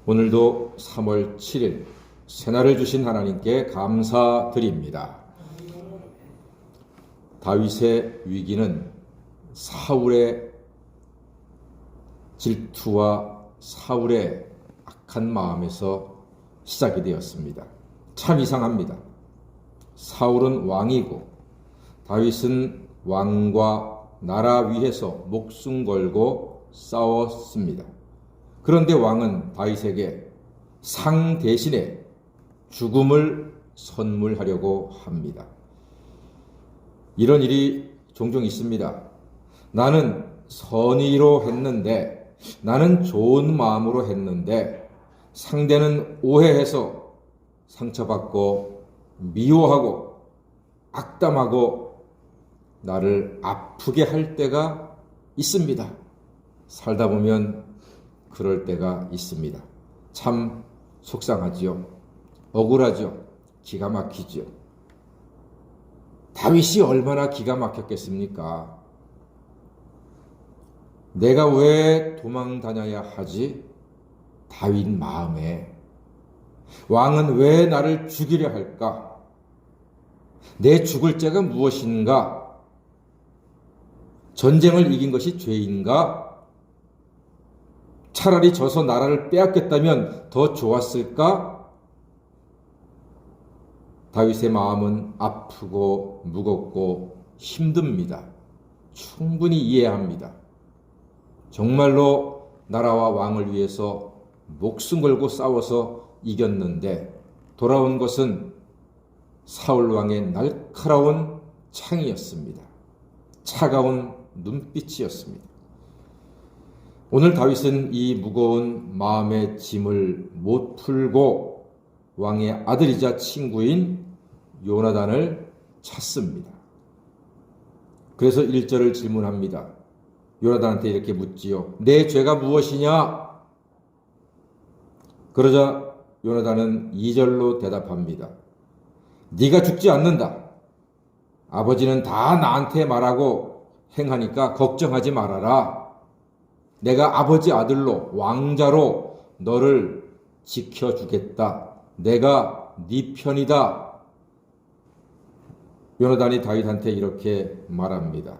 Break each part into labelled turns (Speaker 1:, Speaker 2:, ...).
Speaker 1: 오늘도 3월 7일 새날을 주신 하나님께 감사드립니다. 다윗의 위기는 사울의 질투와 사울의 악한 마음에서 시작이 되었습니다. 참 이상합니다. 사울은 왕이고 다윗은 왕과 나라 위해서 목숨 걸고 싸웠습니다. 그런데 왕은 다윗에게 상 대신에 죽음을 선물하려고 합니다. 이런 일이 종종 있습니다. 나는 선의로 했는데, 나는 좋은 마음으로 했는데 상대는 오해해서 상처받고 미워하고 악담하고 나를 아프게 할 때가 있습니다. 살다 보면 그럴 때가 있습니다. 참 속상하지요. 억울하죠. 기가 막히죠. 다윗이 얼마나 기가 막혔겠습니까? 내가 왜 도망 다녀야 하지? 다윗 마음에. 왕은 왜 나를 죽이려 할까? 내 죽을 죄가 무엇인가? 전쟁을 이긴 것이 죄인가? 차라리 져서 나라를 빼앗겼다면 더 좋았을까? 다윗의 마음은 아프고 무겁고 힘듭니다. 충분히 이해합니다. 정말로 나라와 왕을 위해서 목숨 걸고 싸워서 이겼는데 돌아온 것은 사울 왕의 날카로운 창이었습니다. 차가운 눈빛이었습니다. 오늘 다윗은 이 무거운 마음의 짐을 못 풀고 왕의 아들이자 친구인 요나단을 찾습니다. 그래서 1절을 질문합니다. 요나단한테 이렇게 묻지요. 내 죄가 무엇이냐? 그러자 요나단은 2절로 대답합니다. 네가 죽지 않는다. 아버지는 다 나한테 말하고 행하니까 걱정하지 말아라. 내가 아버지 아들로 왕자로 너를 지켜주겠다. 내가 네 편이다. 요나단이 다윗한테 이렇게 말합니다.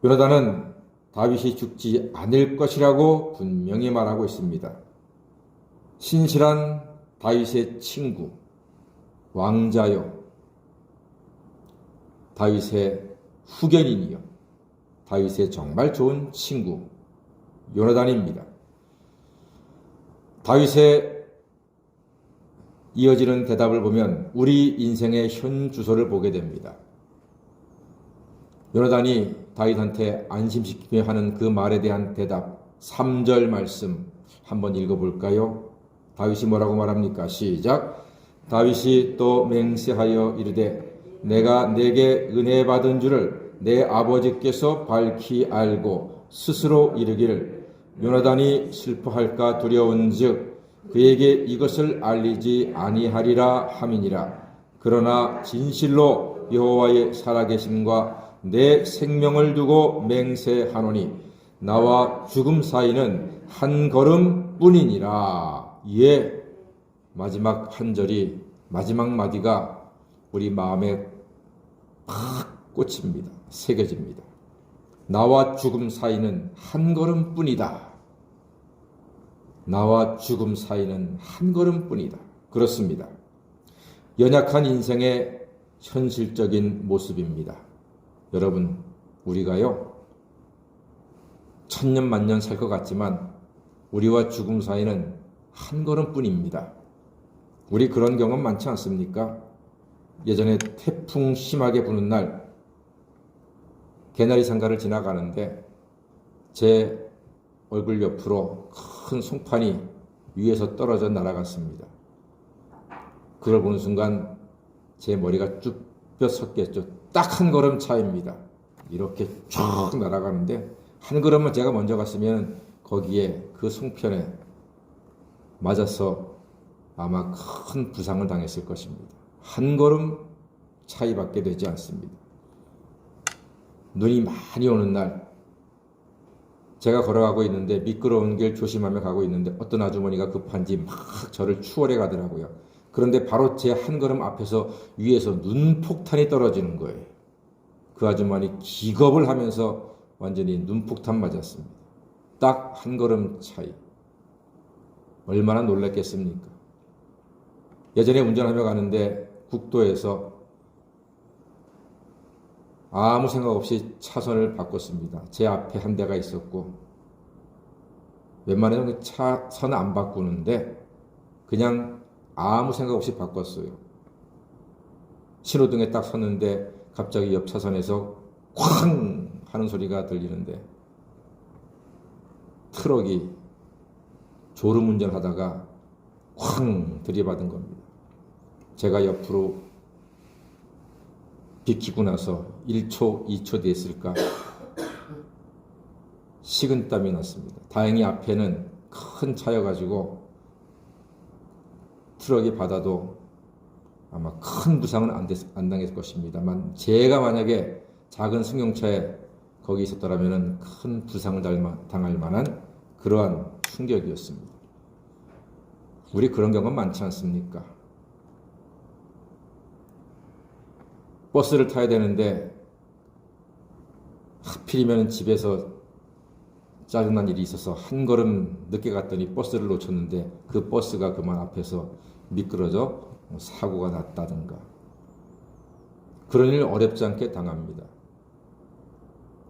Speaker 1: 요나단은 다윗이 죽지 않을 것이라고 분명히 말하고 있습니다. 신실한 다윗의 친구, 왕자요, 다윗의 후견인이요, 다윗의 정말 좋은 친구 요나단입니다. 다윗의 이어지는 대답을 보면 우리 인생의 현 주소를 보게 됩니다. 요나단이 다윗한테 안심시키며 하는 그 말에 대한 대답 3절 말씀 한번 읽어볼까요? 다윗이 뭐라고 말합니까? 시작. 다윗이 또 맹세하여 이르되 내가 내게 은혜 받은 줄을 내 아버지께서 밝히 알고 스스로 이르기를 요나단이 슬퍼할까 두려운즉 그에게 이것을 알리지 아니하리라 함이니라. 그러나 진실로 여호와의 살아계심과 내 생명을 두고 맹세하노니 나와 죽음 사이는 한 걸음뿐이니라. 예, 마지막 한 절이, 마지막 마디가 우리 마음에 팍 꽂힙니다. 새겨집니다. 나와 죽음 사이는 한 걸음뿐이다. 나와 죽음 사이는 한 걸음뿐이다. 그렇습니다. 연약한 인생의 현실적인 모습입니다. 여러분, 우리가요, 천년 만년 살 것 같지만 우리와 죽음 사이는 한 걸음뿐입니다. 우리 그런 경험 많지 않습니까? 예전에 태풍 심하게 부는 날 개나리 상가를 지나가는데 제 얼굴 옆으로 큰 송판이 위에서 떨어져 날아갔습니다. 그걸 보는 순간 제 머리가 쭈뼛 섰겠죠. 딱 한 걸음 차이입니다. 이렇게 쭉 날아가는데 한 걸음만 제가 먼저 갔으면 거기에 그 송편에 맞아서 아마 큰 부상을 당했을 것입니다. 한 걸음 차이밖에 되지 않습니다. 눈이 많이 오는 날 제가 걸어가고 있는데 미끄러운 길 조심하며 가고 있는데 어떤 아주머니가 급한지 막 저를 추월해 가더라고요. 그런데 바로 제 한 걸음 앞에서 위에서 눈폭탄이 떨어지는 거예요. 그 아주머니 기겁을 하면서 완전히 눈폭탄 맞았습니다. 딱 한 걸음 차이. 얼마나 놀랐겠습니까? 예전에 운전하며 가는데 국도에서 아무 생각 없이 차선을 바꿨습니다. 제 앞에 한 대가 있었고 웬만해서는 차선 안 바꾸는데 그냥 아무 생각 없이 바꿨어요. 신호등에 딱 섰는데 갑자기 옆 차선에서 쾅 하는 소리가 들리는데 트럭이 졸음운전하다가 쾅 들이받은 겁니다. 제가 옆으로 비키고 나서 1초, 2초 됐을까 식은땀이 났습니다. 다행히 앞에는 큰 차여가지고 트럭이 받아도 아마 큰 부상은 안 당했을 것입니다만 제가 만약에 작은 승용차에 거기 있었더라면 큰 부상을 당할 만한 그러한 충격이었습니다. 우리 그런 경우가 많지 않습니까? 버스를 타야 되는데 하필이면 집에서 짜증난 일이 있어서 한 걸음 늦게 갔더니 버스를 놓쳤는데 그 버스가 그만 앞에서 미끄러져 사고가 났다든가 그런 일 어렵지 않게 당합니다.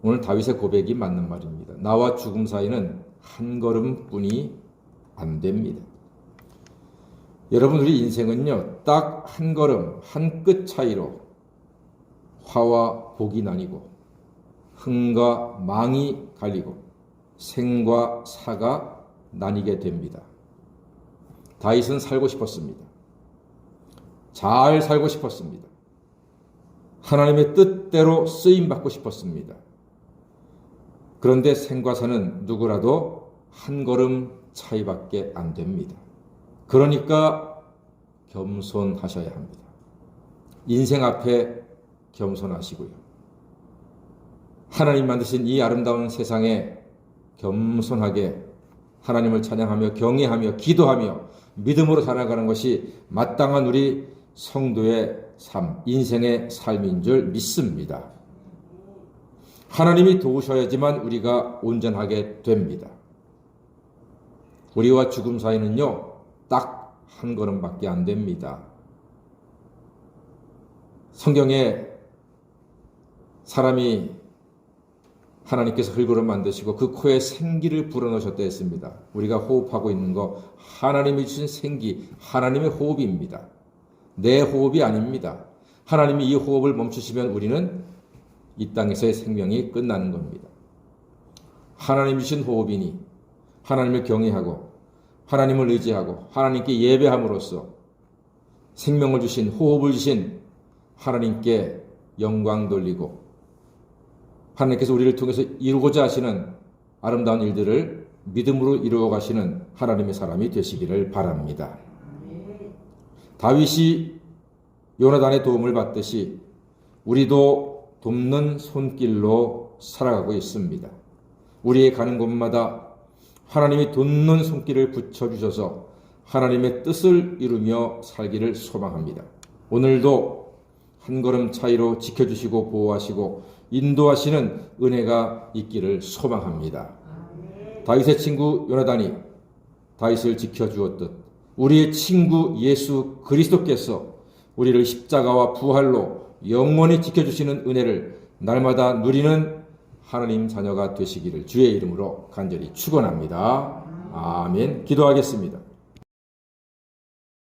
Speaker 1: 오늘 다윗의 고백이 맞는 말입니다. 나와 죽음 사이는 한 걸음뿐이 안 됩니다. 여러분 우리 인생은요 딱 한 걸음 한 끗 차이로 화와 복이 나뉘고 흥과 망이 갈리고 생과 사가 나뉘게 됩니다. 다윗은 살고 싶었습니다. 잘 살고 싶었습니다. 하나님의 뜻대로 쓰임받고 싶었습니다. 그런데 생과 사는 누구라도 한 걸음 차이밖에 안 됩니다. 그러니까 겸손하셔야 합니다. 인생 앞에 겸손하시고요. 하나님 만드신 이 아름다운 세상에 겸손하게 하나님을 찬양하며 경외하며 기도하며 믿음으로 살아가는 것이 마땅한 우리 성도의 삶, 인생의 삶인 줄 믿습니다. 하나님이 도우셔야지만 우리가 온전하게 됩니다. 우리와 죽음 사이는요, 딱 한 걸음밖에 안 됩니다. 성경에 사람이 하나님께서 흙으로 만드시고 그 코에 생기를 불어넣으셨다 했습니다. 우리가 호흡하고 있는 거 하나님이 주신 생기, 하나님의 호흡입니다. 내 호흡이 아닙니다. 하나님이 이 호흡을 멈추시면 우리는 이 땅에서의 생명이 끝나는 겁니다. 하나님이 주신 호흡이니 하나님을 경외하고 하나님을 의지하고 하나님께 예배함으로써 생명을 주신 호흡을 주신 하나님께 영광 돌리고 하나님께서 우리를 통해서 이루고자 하시는 아름다운 일들을 믿음으로 이루어 가시는 하나님의 사람이 되시기를 바랍니다. 다윗이 요나단의 도움을 받듯이 우리도 돕는 손길로 살아가고 있습니다. 우리의 가는 곳마다 하나님이 돕는 손길을 붙여주셔서 하나님의 뜻을 이루며 살기를 소망합니다. 오늘도 한 걸음 차이로 지켜주시고 보호하시고 인도하시는 은혜가 있기를 소망합니다. 다윗의 친구 요나단이 다윗을 지켜주었듯 우리의 친구 예수 그리스도께서 우리를 십자가와 부활로 영원히 지켜주시는 은혜를 날마다 누리는 하나님 자녀가 되시기를 주의 이름으로 간절히 축원합니다. 아멘. 기도하겠습니다.